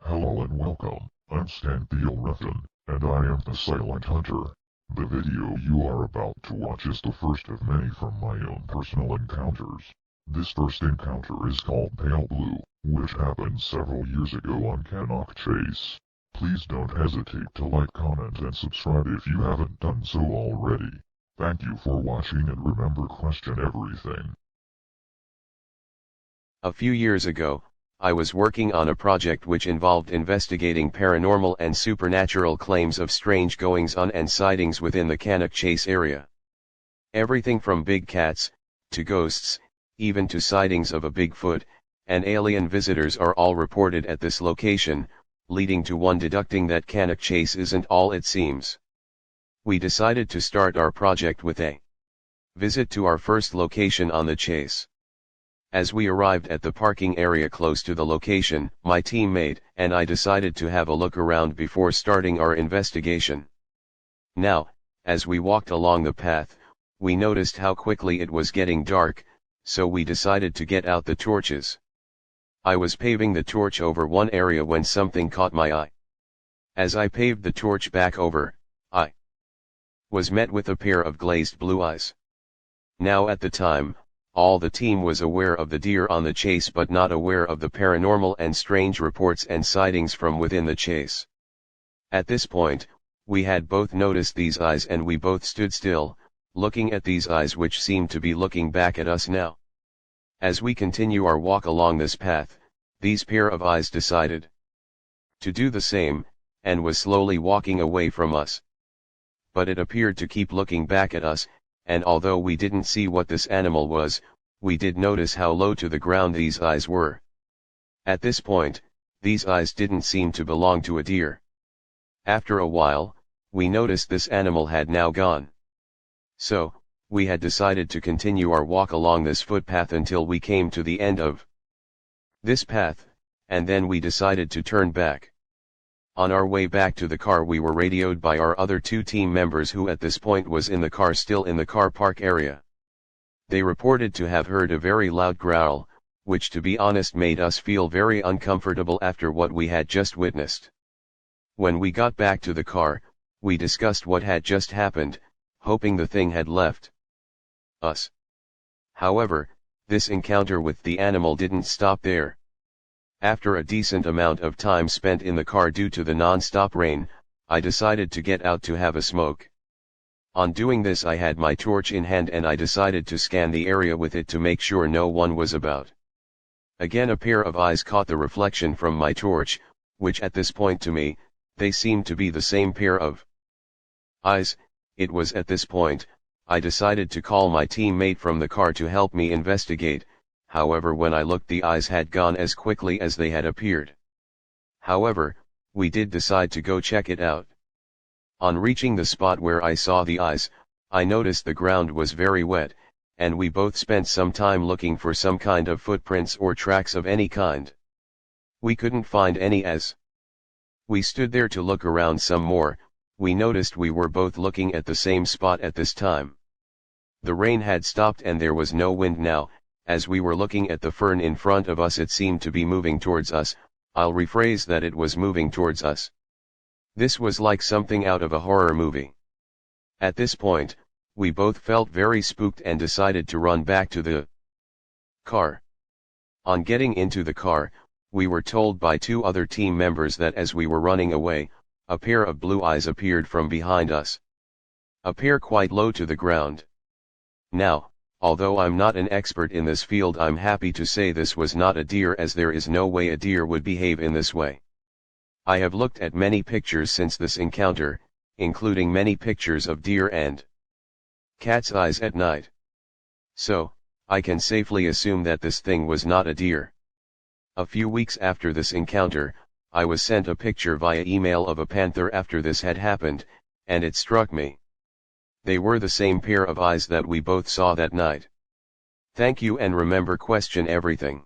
Hello and welcome, I'm Stan Thielrethen, and I am the Silent Hunter. The video you are about to watch is the first of many from my own personal encounters. This first encounter is called Pale Blue, which happened several years ago on Cannock Chase. Please don't hesitate to like, comment, and subscribe if you haven't done so already. Thank you for watching and remember, question everything. A few years ago, I was working on a project which involved investigating paranormal and supernatural claims of strange goings-on and sightings within the Cannock Chase area. Everything from big cats, to ghosts, even to sightings of a Bigfoot, and alien visitors are all reported at this location, leading to one deducting that Cannock Chase isn't all it seems. We decided to start our project with a visit to our first location on the chase. As we arrived at the parking area close to the location, my teammate and I decided to have a look around before starting our investigation. Now, as we walked along the path, we noticed how quickly it was getting dark, so we decided to get out the torches. I was paving the torch over one area when something caught my eye. As I paved the torch back over, I was met with a pair of glazed blue eyes. Now at the time, all the team was aware of the deer on the chase but not aware of the paranormal and strange reports and sightings from within the chase. At this point, we had both noticed these eyes and we both stood still, looking at these eyes which seemed to be looking back at us now. As we continue our walk along this path, these pair of eyes decided to do the same, and was slowly walking away from us. But it appeared to keep looking back at us, and although we didn't see what this animal was, we did notice how low to the ground these eyes were. At this point, these eyes didn't seem to belong to a deer. After a while, we noticed this animal had now gone. So, we had decided to continue our walk along this footpath until we came to the end of this path, and then we decided to turn back. On our way back to the car we were radioed by our other two team members who at this point was in the car still in the car park area. They reported to have heard a very loud growl, which to be honest made us feel very uncomfortable after what we had just witnessed. When we got back to the car, we discussed what had just happened, hoping the thing had left us. However, this encounter with the animal didn't stop there. After a decent amount of time spent in the car due to the non-stop rain, I decided to get out to have a smoke. On doing this I had my torch in hand and I decided to scan the area with it to make sure no one was about. Again a pair of eyes caught the reflection from my torch, which at this point to me, they seemed to be the same pair of eyes. It was at this point, I decided to call my teammate from the car to help me investigate. However, when I looked, the eyes had gone as quickly as they had appeared. However, we did decide to go check it out. On reaching the spot where I saw the eyes, I noticed the ground was very wet, and we both spent some time looking for some kind of footprints or tracks of any kind. We couldn't find any. As we stood there to look around some more, we noticed we were both looking at the same spot at this time. The rain had stopped and there was no wind now. As we were looking at the fern in front of us, it seemed to be moving towards us. I'll rephrase that, it was moving towards us. This was like something out of a horror movie. At this point, we both felt very spooked and decided to run back to the car. On getting into the car, we were told by two other team members that as we were running away, a pair of blue eyes appeared from behind us. A pair quite low to the ground. Now, although I'm not an expert in this field, I'm happy to say this was not a deer, as there is no way a deer would behave in this way. I have looked at many pictures since this encounter, including many pictures of deer and cat's eyes at night. So, I can safely assume that this thing was not a deer. A few weeks after this encounter, I was sent a picture via email of a panther after this had happened, and it struck me. They were the same pair of eyes that we both saw that night. Thank you, and remember, question everything.